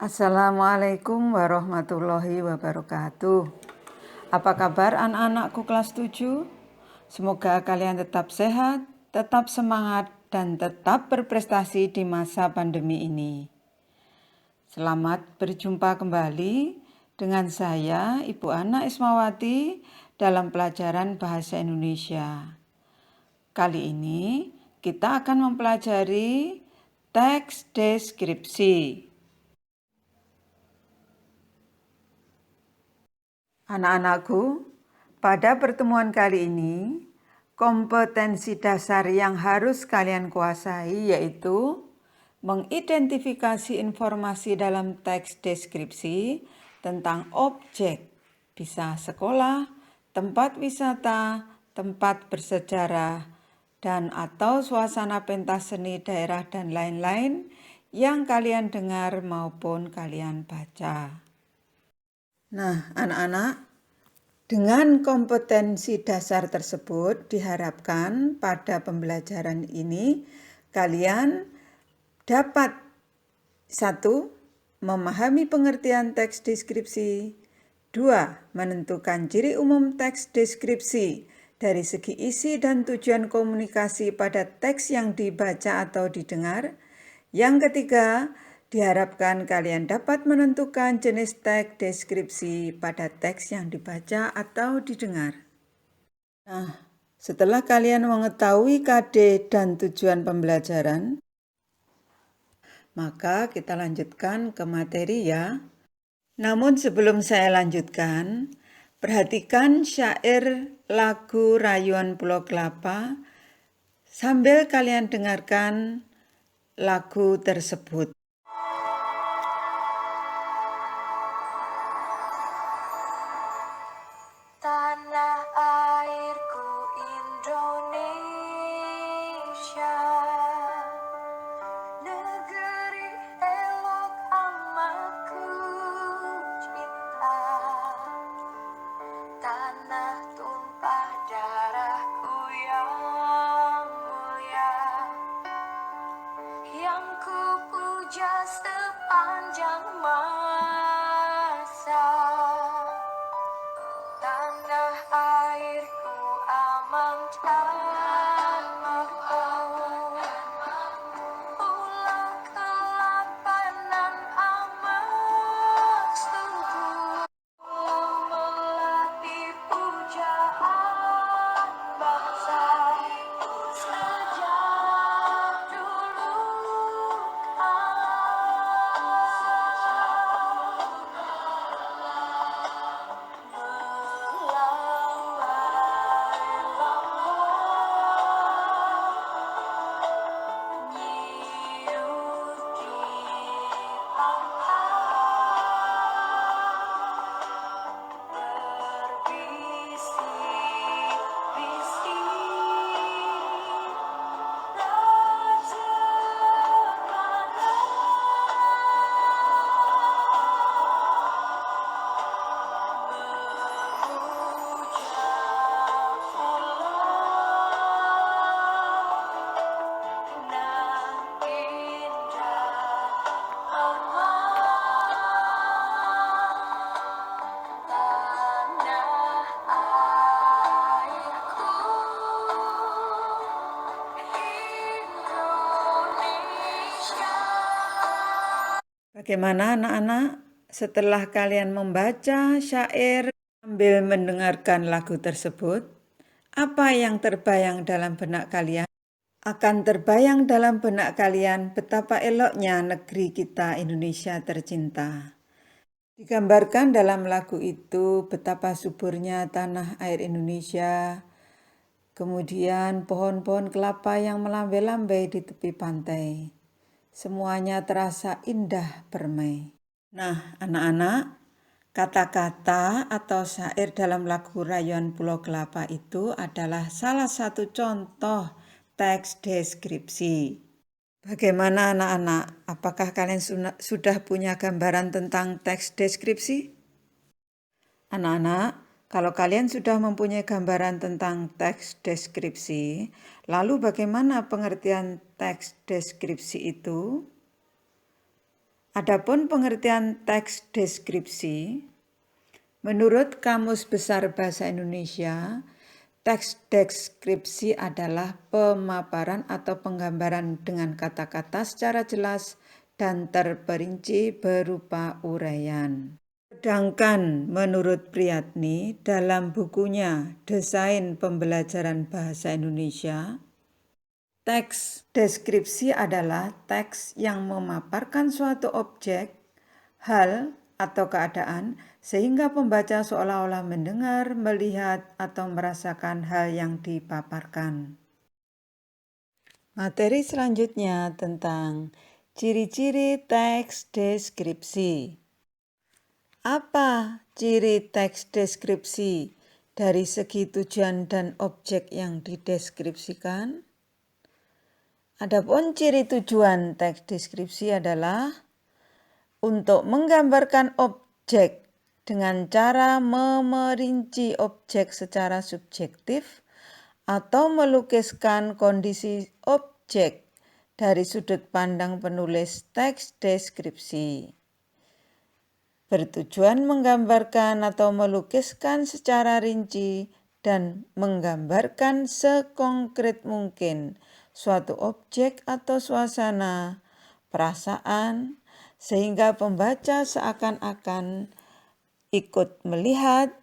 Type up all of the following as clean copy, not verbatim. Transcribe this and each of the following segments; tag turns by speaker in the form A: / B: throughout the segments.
A: Assalamualaikum warahmatullahi wabarakatuh. Apa kabar anak-anakku kelas 7? Semoga kalian tetap sehat, tetap semangat, dan tetap berprestasi di masa pandemi ini. Selamat berjumpa kembali dengan saya, Ibu Ana Ismawati, dalam pelajaran Bahasa Indonesia. Kali ini kita akan mempelajari teks deskripsi. Anak-anakku, pada pertemuan kali ini, kompetensi dasar yang harus kalian kuasai yaitu mengidentifikasi informasi dalam teks deskripsi tentang objek, bisa sekolah, tempat wisata, tempat bersejarah, dan atau suasana pentas seni daerah dan lain-lain yang kalian dengar maupun kalian baca. Nah, anak-anak, dengan kompetensi dasar tersebut diharapkan pada pembelajaran ini kalian dapat 1. Memahami pengertian teks deskripsi. 2. Menentukan ciri umum teks deskripsi dari segi isi dan tujuan komunikasi pada teks yang dibaca atau didengar. Yang ketiga, diharapkan kalian dapat menentukan jenis teks deskripsi pada teks yang dibaca atau didengar. Nah, setelah kalian mengetahui KD dan tujuan pembelajaran, maka kita lanjutkan ke materi ya. Namun sebelum saya lanjutkan, perhatikan syair lagu Rayuan Pulau Kelapa sambil kalian dengarkan lagu tersebut.
B: Tanah airku Indonesia, negeri elok amat ku cinta, tanah tumpah darahku yang mulia, yang ku puja sepanjang masa. Tanah airku aman dan makmur, Pulau Kelapa nan amat subur, melatih pujaan bangsa sejak dulu
A: Bagaimana anak-anak setelah kalian membaca syair sambil mendengarkan lagu tersebut? Apa yang terbayang dalam benak kalian? Akan terbayang dalam benak kalian betapa eloknya negeri kita Indonesia tercinta. Digambarkan dalam lagu itu betapa suburnya tanah air Indonesia, kemudian pohon-pohon kelapa yang melambai-lambai di tepi pantai. Semuanya terasa indah permai. Nah, anak-anak, kata-kata atau syair dalam lagu Rayuan Pulau Kelapa itu adalah salah satu contoh teks deskripsi. Bagaimana anak-anak? Apakah kalian sudah punya gambaran tentang teks deskripsi? Anak-anak, kalau kalian sudah mempunyai gambaran tentang teks deskripsi, lalu bagaimana pengertian teks deskripsi itu? Adapun pengertian teks deskripsi, menurut Kamus Besar Bahasa Indonesia, teks deskripsi adalah pemaparan atau penggambaran dengan kata-kata secara jelas dan terperinci berupa uraian. Sedangkan menurut Priyatni dalam bukunya Desain Pembelajaran Bahasa Indonesia, teks deskripsi adalah teks yang memaparkan suatu objek, hal, atau keadaan sehingga pembaca seolah-olah mendengar, melihat, atau merasakan hal yang dipaparkan. Materi selanjutnya tentang ciri-ciri teks deskripsi. Apa ciri teks deskripsi dari segi tujuan dan objek yang dideskripsikan? Adapun ciri tujuan teks deskripsi adalah untuk menggambarkan objek dengan cara memerinci objek secara subjektif atau melukiskan kondisi objek dari sudut pandang penulis teks deskripsi. Bertujuan menggambarkan atau melukiskan secara rinci dan menggambarkan sekonkret mungkin suatu objek atau suasana, perasaan, sehingga pembaca seakan-akan ikut melihat,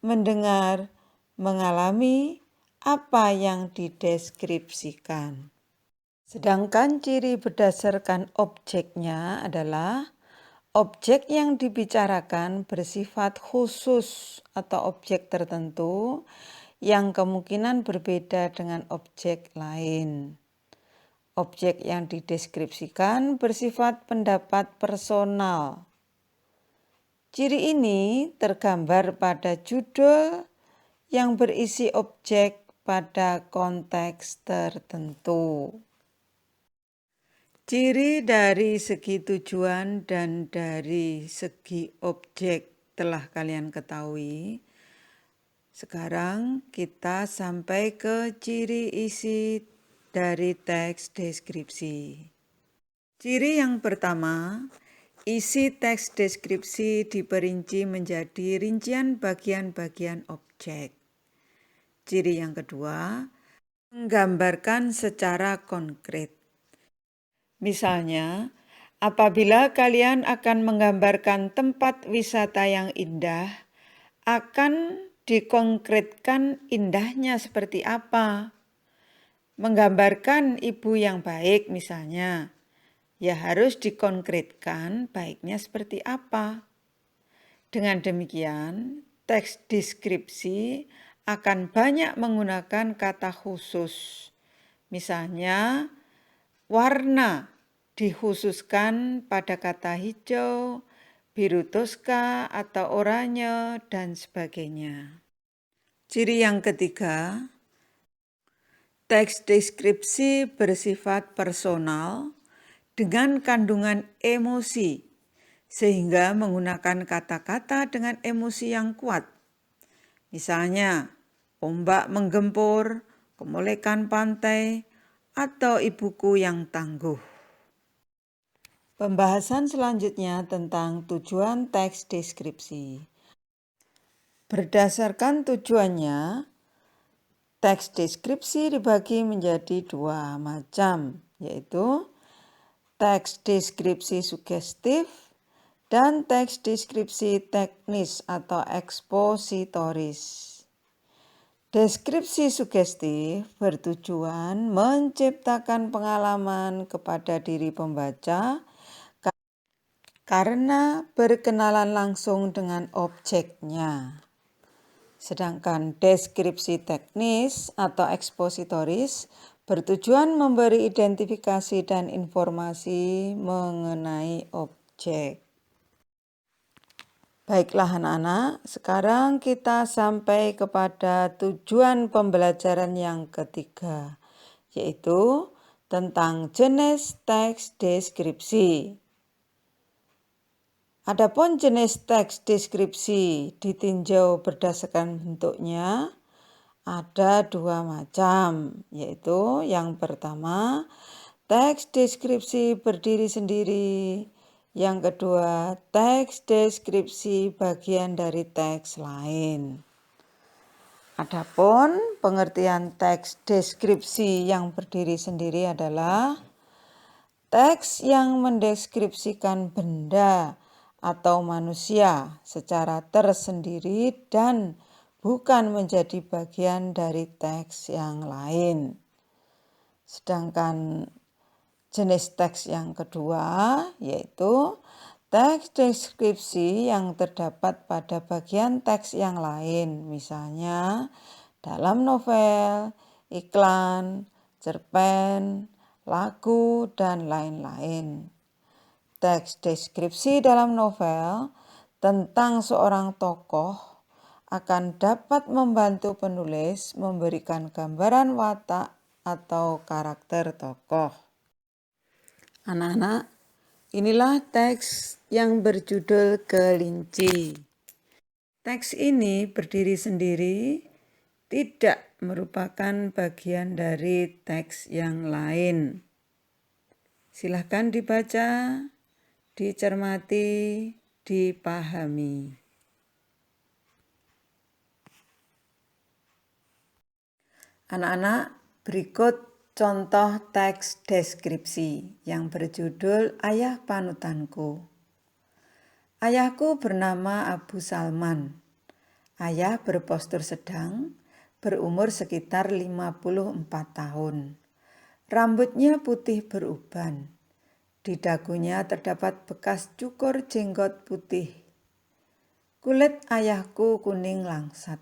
A: mendengar, mengalami apa yang dideskripsikan. Sedangkan ciri berdasarkan objeknya adalah objek yang dibicarakan bersifat khusus atau objek tertentu yang kemungkinan berbeda dengan objek lain. Objek yang dideskripsikan bersifat pendapat personal. Ciri ini tergambar pada judul yang berisi objek pada konteks tertentu. Ciri dari segi tujuan dan dari segi objek telah kalian ketahui. Sekarang kita sampai ke ciri isi dari teks deskripsi. Ciri yang pertama, isi teks deskripsi diperinci menjadi rincian bagian-bagian objek. Ciri yang kedua, menggambarkan secara konkret. Misalnya, apabila kalian akan menggambarkan tempat wisata yang indah, akan dikonkretkan indahnya seperti apa. Menggambarkan ibu yang baik misalnya, ya harus dikonkretkan baiknya seperti apa. Dengan demikian, teks deskripsi akan banyak menggunakan kata khusus. Misalnya, warna dikhususkan pada kata hijau, biru toska atau oranye, dan sebagainya. Ciri yang ketiga, teks deskripsi bersifat personal dengan kandungan emosi, sehingga menggunakan kata-kata dengan emosi yang kuat. Misalnya, ombak menggempur, kemolekan pantai, atau ibuku yang tangguh. Pembahasan selanjutnya tentang tujuan teks deskripsi. Berdasarkan tujuannya, teks deskripsi dibagi menjadi dua macam, yaitu teks deskripsi sugestif dan teks deskripsi teknis atau ekspositoris. Deskripsi sugestif bertujuan menciptakan pengalaman kepada diri pembaca karena berkenalan langsung dengan objeknya. Sedangkan deskripsi teknis atau ekspositoris bertujuan memberi identifikasi dan informasi mengenai objek. Baiklah anak-anak, sekarang kita sampai kepada tujuan pembelajaran yang ketiga, yaitu tentang jenis teks deskripsi. Adapun jenis teks deskripsi ditinjau berdasarkan bentuknya ada dua macam, yaitu yang pertama teks deskripsi berdiri sendiri, Yang kedua, teks deskripsi bagian dari teks lain. Adapun pengertian teks deskripsi yang berdiri sendiri adalah teks yang mendeskripsikan benda atau manusia secara tersendiri dan bukan menjadi bagian dari teks yang lain. Sedangkan jenis teks yang kedua yaitu teks deskripsi yang terdapat pada bagian teks yang lain, misalnya dalam novel, iklan, cerpen, lagu, dan lain-lain. Teks deskripsi dalam novel tentang seorang tokoh akan dapat membantu penulis memberikan gambaran watak atau karakter tokoh. Anak-anak, inilah teks yang berjudul Kelinci. Teks ini berdiri sendiri, tidak merupakan bagian dari teks yang lain. Silahkan dibaca, dicermati, dipahami. Anak-anak, berikut contoh teks deskripsi yang berjudul Ayah Panutanku. Ayahku bernama Abu Salman. Ayah berpostur sedang, berumur sekitar 54 tahun. Rambutnya putih beruban. Di dagunya terdapat bekas cukur jenggot putih. Kulit ayahku kuning langsat.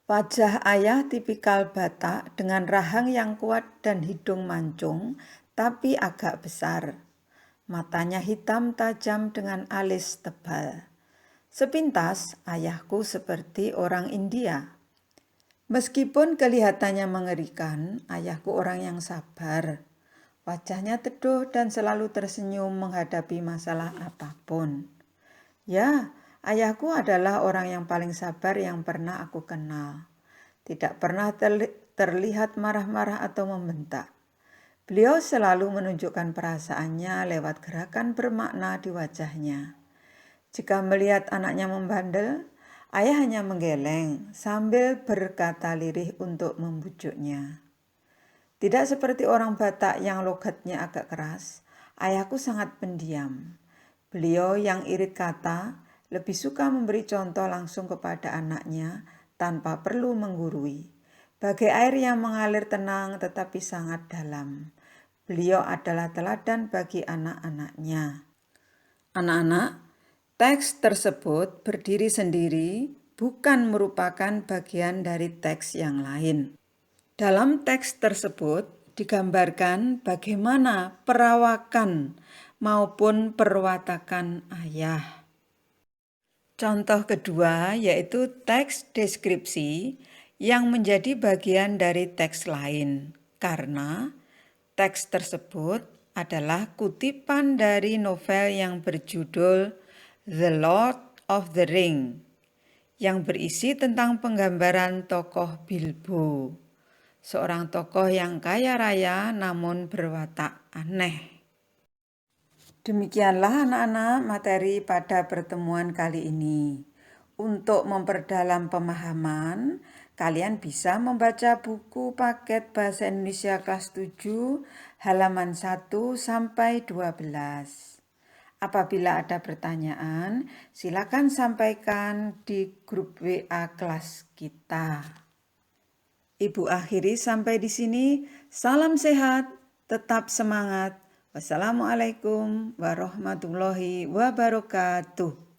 A: Wajah ayah tipikal Batak dengan rahang yang kuat dan hidung mancung, tapi agak besar. Matanya hitam tajam dengan alis tebal. Sepintas ayahku seperti orang India. Meskipun kelihatannya mengerikan, ayahku orang yang sabar. Wajahnya teduh dan selalu tersenyum menghadapi masalah apapun. Ya, ayahku adalah orang yang paling sabar yang pernah aku kenal. Tidak pernah terlihat marah-marah atau membentak. Beliau selalu menunjukkan perasaannya lewat gerakan bermakna di wajahnya. Jika melihat anaknya membandel, ayah hanya menggeleng sambil berkata lirih untuk membujuknya. Tidak seperti orang Batak yang logatnya agak keras, ayahku sangat pendiam. Beliau yang irit kata lebih suka memberi contoh langsung kepada anaknya tanpa perlu menggurui. Bagai air yang mengalir tenang tetapi sangat dalam. Beliau adalah teladan bagi anak-anaknya. Anak-anak, teks tersebut berdiri sendiri, bukan merupakan bagian dari teks yang lain. Dalam teks tersebut digambarkan bagaimana perawakan maupun perwatakan ayah. Contoh kedua yaitu teks deskripsi yang menjadi bagian dari teks lain, karena teks tersebut adalah kutipan dari novel yang berjudul The Lord of the Ring, yang berisi tentang penggambaran tokoh Bilbo, seorang tokoh yang kaya raya namun berwatak aneh. Demikianlah anak-anak materi pada pertemuan kali ini. Untuk memperdalam pemahaman, kalian bisa membaca buku paket Bahasa Indonesia kelas 7 halaman 1 sampai 12. Apabila ada pertanyaan, silakan sampaikan di grup WA kelas kita. Ibu akhiri sampai di sini. Salam sehat, tetap semangat. Wassalamualaikum warahmatullahi wabarakatuh.